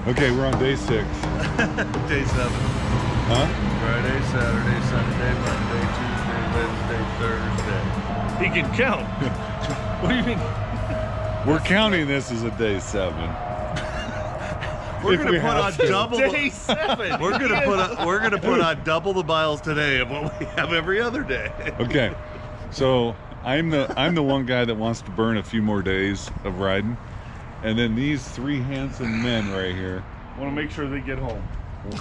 Okay, we're on day 6. Day 7. Huh? Friday, Saturday, Sunday, Monday, Tuesday, Wednesday, Thursday. He can count. What do you mean? We're counting this as a day 7. We're gonna put on double. Day 7. We're gonna put on double the miles today of what we have every other day. Okay, so I'm the one guy that wants to burn a few more days of riding, and then these 3 handsome men right here, Want to make sure they get home.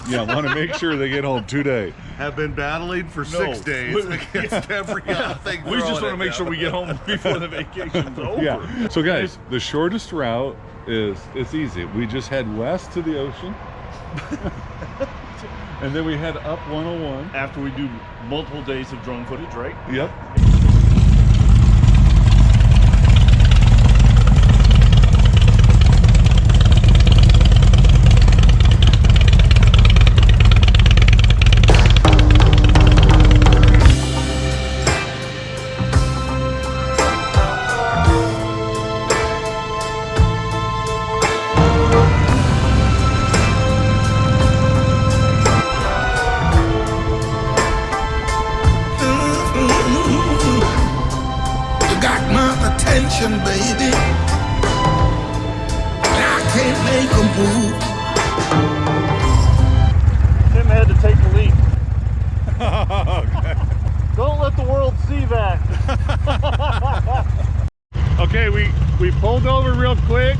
yeah, want to make sure they get home today. Have been battling for 6 days against every thing. We just want to make sure we get home before the vacation's over. Yeah. So guys, the shortest route it's easy. We just head west to the ocean, and then we head up 101. After we do multiple days of drone footage, right? Yep. Baby, I can't make a move. Tim had to take the lead. Okay. Don't let the world see that. Okay, we pulled over real quick,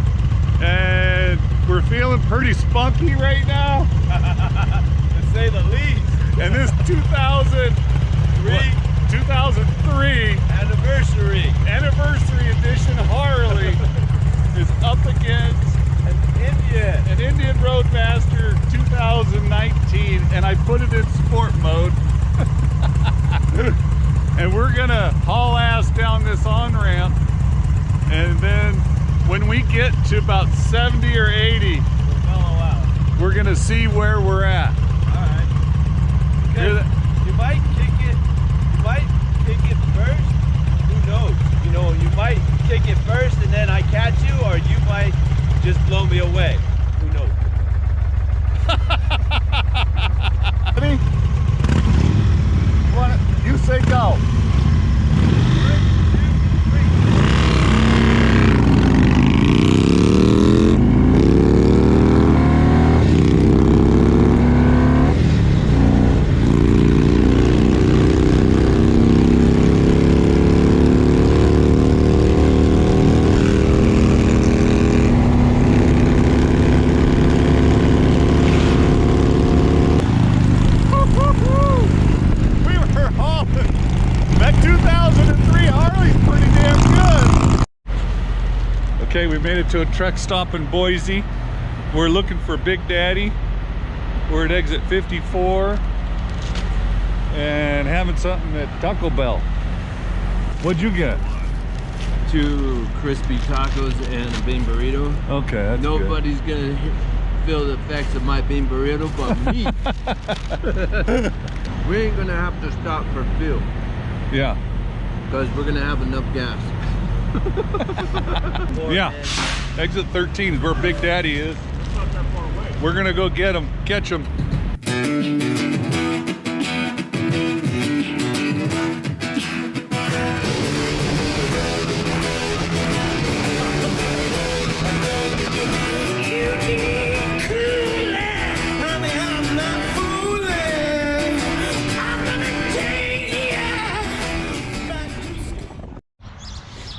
and we're feeling pretty spunky right now, To say the least. and this 2003 anniversary edition Harley is up against an Indian Roadmaster 2019, and I put it in sport mode. And we're gonna haul ass down this on-ramp, and then when we get to about 70 or 80, we're gonna see where we're at. Alright. You might kick it first. Who knows? You know, you might kick it first and then I catch you, or you might just blow me away. Who knows? Ready? You say go. Okay, we made it to a truck stop in Boise. We're looking for Big Daddy. We're at exit 54 and having something at Taco Bell. What'd you get? 2 crispy tacos and a bean burrito. Okay, that's Nobody's gonna feel the effects of my bean burrito but me. We ain't gonna have to stop for fuel good. Yeah. because we're gonna have enough gas. Yeah. Exit 13 is where Big Daddy is. It's not that far away. We're gonna go get him, catch him.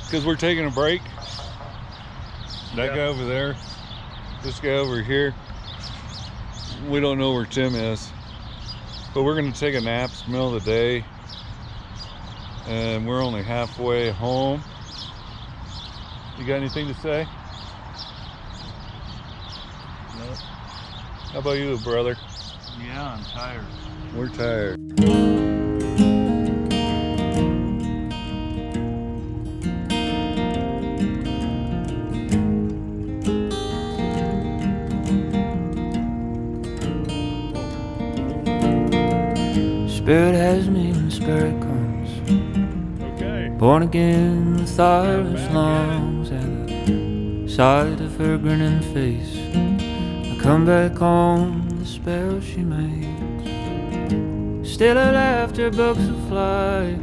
Because we're taking a break. That guy over there, this guy over here, we don't know where Tim is, but we're gonna take a nap. It's the middle of the day and we're only halfway home. You got anything to say? No. How about you, brother? Yeah, I'm tired. We're tired. Spirit has me when spirit comes. Okay. Born again with Irish lungs and the sight of her grinning face. I come back home, the spell she makes. Still her laughter bucks a fly,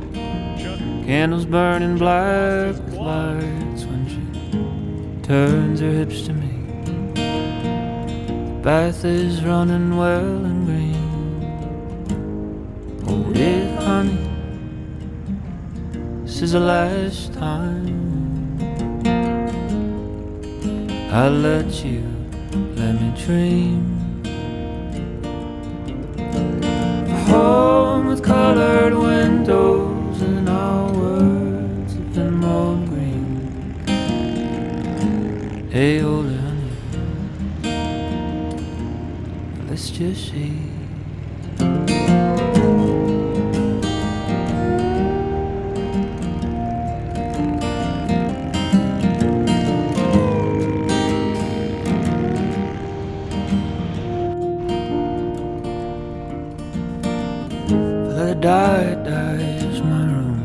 candles burning black with lights when she turns her hips to me. The bath is running well and green. Hold it, honey, this is the last time I'll let you, let me dream. A home with colored windows and our words have been mowed green. Hey, older honey, let's just see. Dies my room.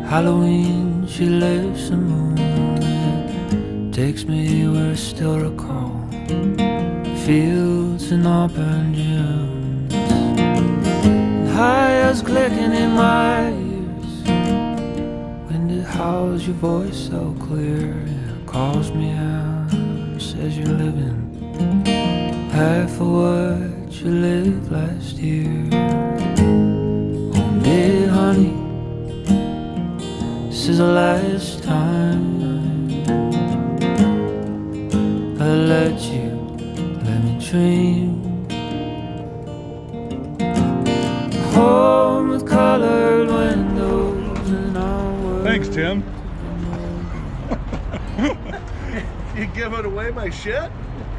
Halloween, she lifts the moon and takes me where I still recall fields in auburn dunes, high as clicking in my ears. When did how's your voice so clear? It calls me out and says you're living half of what you lived last year. Hey, honey, this is the last time I'll let you, let me dream. Home with colored windows and our words. Thanks, Tim. You giving away my shit?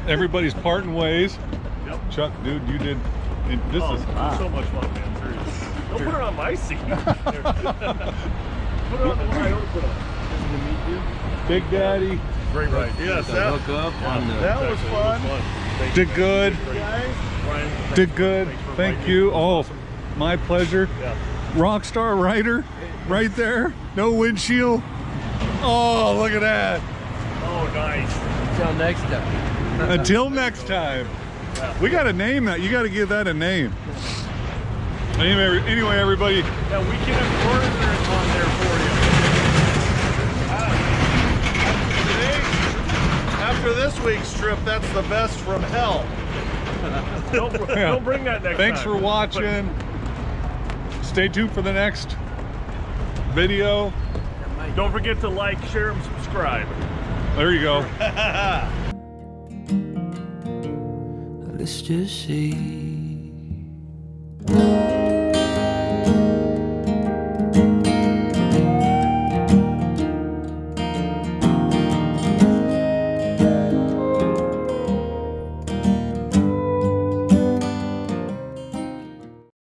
Everybody's parting ways. Yep. Chuck, dude, you did. This is so much fun, man. Seriously. Don't put it on my seat. Put it on the one I don't put on. Big Daddy. Great ride. Yes, that was fun. Did good. Guys, Did good. Thank you. Oh, my pleasure. Yeah. Rockstar rider, right there. No windshield. Oh, look at that. Oh, nice. Until next time. Until next time. We got to name that. You got to give that a name. Anyway, everybody. Yeah, weekend embroidery is on there for you. after this week's trip, that's the best from hell. Don't bring that next Thanks time. for watching. Stay tuned for the next video. Don't forget to like, share, and subscribe. There you go. Let's just see.